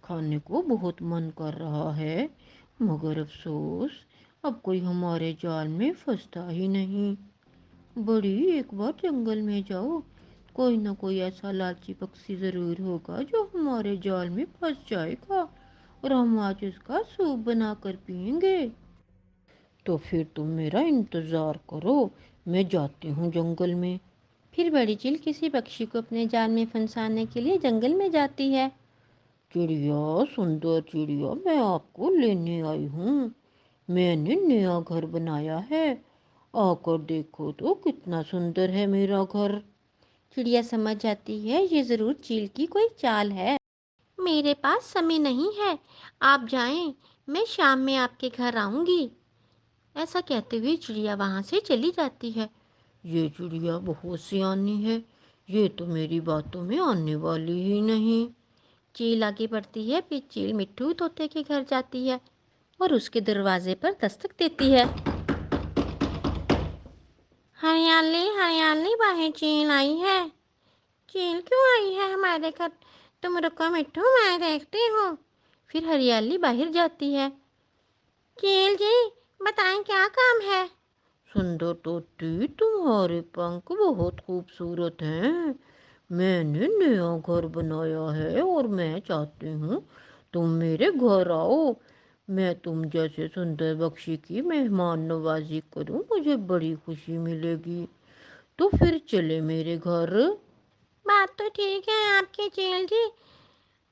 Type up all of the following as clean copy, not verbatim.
کھانے کو بہت من کر رہا ہے، مگر افسوس اب کوئی ہمارے جال میں پھنستا ہی نہیں۔ بڑی ایک بار جنگل میں جاؤ، کوئی نہ کوئی ایسا لالچی پکشی ضرور ہوگا جو ہمارے جال میں پھنس جائے گا اور ہم آج اس کا سوپ بنا کر پئیں گے۔ تو پھر تم میرا انتظار کرو، میں جاتی ہوں جنگل میں۔ پھر بڑی چیل کسی پکشی کو اپنے جال میں پھنسانے کے لیے جنگل میں جاتی ہے۔ چڑیا، سندر چڑیا، میں آپ کو لینے آئی ہوں۔ میں نے نیا گھر بنایا ہے، آ کر دیکھو تو کتنا سندر ہے میرا گھر۔ چڑیا سمجھ جاتی ہے یہ ضرور چیل کی کوئی چال ہے۔ میرے پاس سمے نہیں ہے، آپ جائیں، میں شام میں آپ کے گھر آؤں گی۔ ایسا کہتے ہوئے چڑیا وہاں سے چلی جاتی ہے۔ یہ چڑیا بہت سیانی ہے، یہ تو میری باتوں میں آنے والی ہی نہیں۔ چیل آگے بڑھتی ہے، پھر چیل مٹھو طوطے کے گھر جاتی ہے اور اس کے دروازے پر دستک دیتی ہے۔ ہریالی ہریالی، باہر چیل آئی ہے۔ چیل کیوں آئی ہے ہمارے گھر؟ تم رکو مٹھو، میں دیکھتی ہوں۔ پھر ہریالی باہر جاتی ہے۔ چیل جی، بتائیں کیا کام ہے؟ سندر طوطی، تمہارے پنکھ بہت خوبصورت ہیں۔ میں نے نیا گھر بنایا ہے اور میں چاہتی ہوں تم میرے گھر آؤ۔ میں تم جیسے سندر پکشی کی مہمان نوازی کروں، مجھے بڑی خوشی ملے گی۔ تو پھر چلے میرے گھر۔ بات تو ٹھیک ہے آپ کی چیل جی،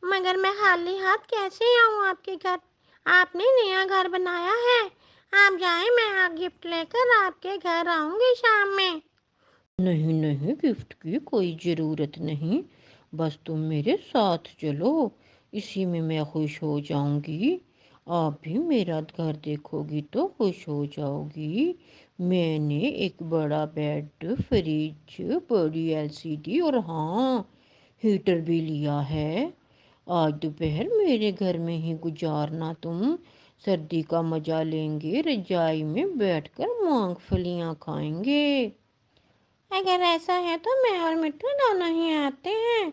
مگر میں خالی ہاتھ کیسے آؤں آپ کے گھر؟ آپ نے نیا گھر بنایا ہے، آپ جائیں، میں گفٹ لے کر آپ کے گھر آؤں گی شام میں۔ نہیں نہیں، گفٹ کی کوئی ضرورت نہیں، بس تم میرے ساتھ چلو، اسی میں میں خوش ہو جاؤں گی۔ آپ بھی میرا گھر دیکھو گی تو خوش ہو جاؤ گی۔ میں نے ایک بڑا بیڈ، فریج، بڑی LCD اور ہاں، ہیٹر بھی لیا ہے۔ آج دوپہر میرے گھر میں ہی گزارنا تم، سردی کا مزہ لیں گے، رجائی میں بیٹھ کر مونگ پھلیاں کھائیں گے۔ اگر ایسا ہے تو میں اور مٹھو دونوں ہی آتے ہیں،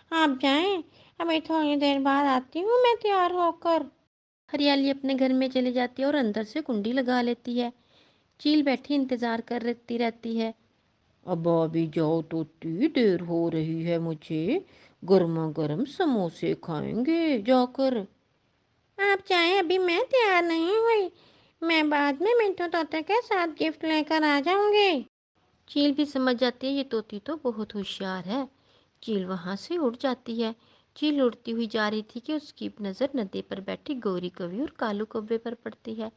آپ جائیں، ابھی تھوڑی دیر بعد آتی ہوں میں تیار ہو کر۔ ہریالی اپنے گھر میں چلی جاتی ہے اور اندر سے کنڈی لگا لیتی ہے۔ چیل بیٹھی انتظار کرتی رہتی ہے۔ اب بھی جاؤ توتی، دیر ہو رہی ہے، مجھے گرما گرم سموسے کھائیں گے جا کر۔ آپ چاہیں، ابھی میں تیار نہیں ہوئی، میں بعد میں مٹھو طوطے کے ساتھ گفٹ لے کر آ جاؤں گی۔ چیل بھی سمجھ جاتی ہے یہ طوطی تو بہت ہوشیار ہے۔ چیل وہاں سے اڑ جاتی ہے۔ چیل اڑتی ہوئی جا رہی تھی کہ اس کی نظر ندی پر بیٹھی گوری کوی اور کالو کوے پر پڑتی ہے۔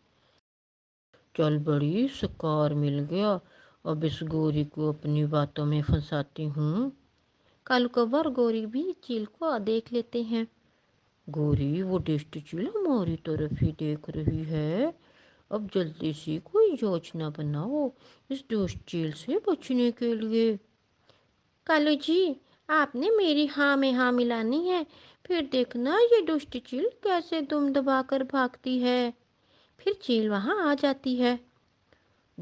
چل بڑی، شکار مل گیا، اب اس گوری کو اپنی باتوں میں پھنساتی ہوں۔ کالو کوا اور گوری بھی چیل کو دیکھ لیتے ہیں۔ گوری، وہ دشت چیل ہماری طرف ہی دیکھ رہی ہے، اب جلدی سے کوئی یوجنا بناؤ اس دشت چیل سے بچنے کے لیے۔ کالو جی، آپ نے میری ہاں میں ہاں ملانی ہے، پھر دیکھنا یہ دشت چیل کیسے دم دبا کر بھاگتی ہے۔ پھر چیل وہاں آ جاتی ہے۔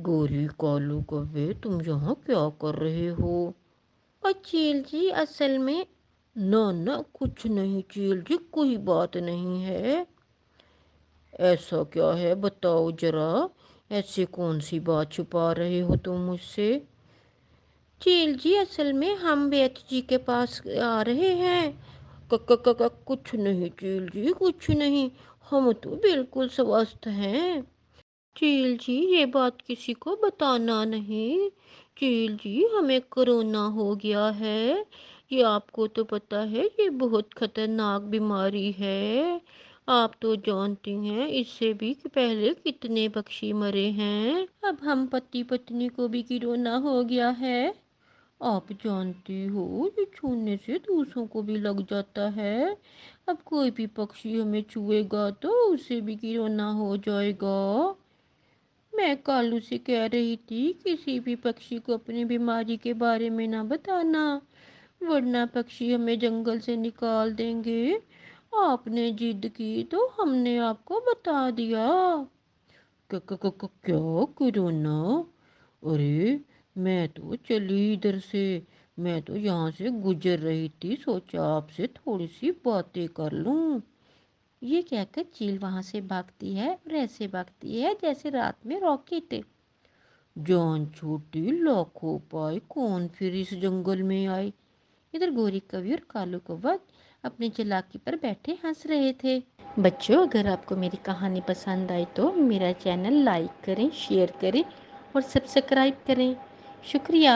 گوری، کالو کوے، تم یہاں کیا کر رہے ہو؟ اور چیل جی، اصل میں نہ نہ، کچھ نہیں چیل جی، کوئی بات نہیں ہے۔ ایسا کیا ہے بتاؤ ذرا، ایسے کون سی بات چھپا رہے ہو تم مجھ سے؟ چیل جی، اصل میں ہم ویت جی کے پاس آ رہے ہیں۔ کچھ نہیں چیل جی، کچھ نہیں، ہم تو بالکل سوستھ ہیں۔ چیل جی، یہ بات کسی کو بتانا نہیں، چیل جی، ہمیں کورونا ہو گیا ہے، یہ آپ کو تو پتہ ہے، یہ بہت خطرناک بیماری ہے، آپ تو جانتی ہیں اس سے بھی پہلے کتنے پکشی مرے ہیں، اب ہم پتی پتنی کو بھی کورونا ہو گیا ہے۔ آپ جانتی ہو یہ چھونے سے دوسروں کو بھی لگ جاتا ہے، اب کوئی بھی پکشی ہمیں چھوئے گا تو اسے بھی کورونا ہو جائے گا۔ میں کالو سے کہہ رہی تھی کسی بھی پکشی کو اپنی بیماری کے بارے میں نہ بتانا، ورنہ پکشی ہمیں جنگل سے نکال دیں گے، آپ نے ضد کی تو ہم نے آپ کو بتا دیا۔ کیا کورونا؟ ارے میں تو چلی ادھر سے، میں تو یہاں سے گزر رہی تھی، سوچا آپ سے تھوڑی سی باتیں کر لوں۔ یہ کہہ کر چیل وہاں سے بھاگتی ہے اور ایسے بھاگتی ہے جیسے رات میں راکٹ۔ جان چھوٹی لاکھوں پائے، کون پھر اس جنگل میں آئے؟ ادھر گوری کوی اور کالو کوا اپنی چلاکی پر بیٹھے ہنس رہے تھے۔ بچوں، اگر آپ کو میری کہانی پسند آئی تو میرا چینل لائک کریں، شیئر کریں اور سبسکرائب کریں۔ شکریہ۔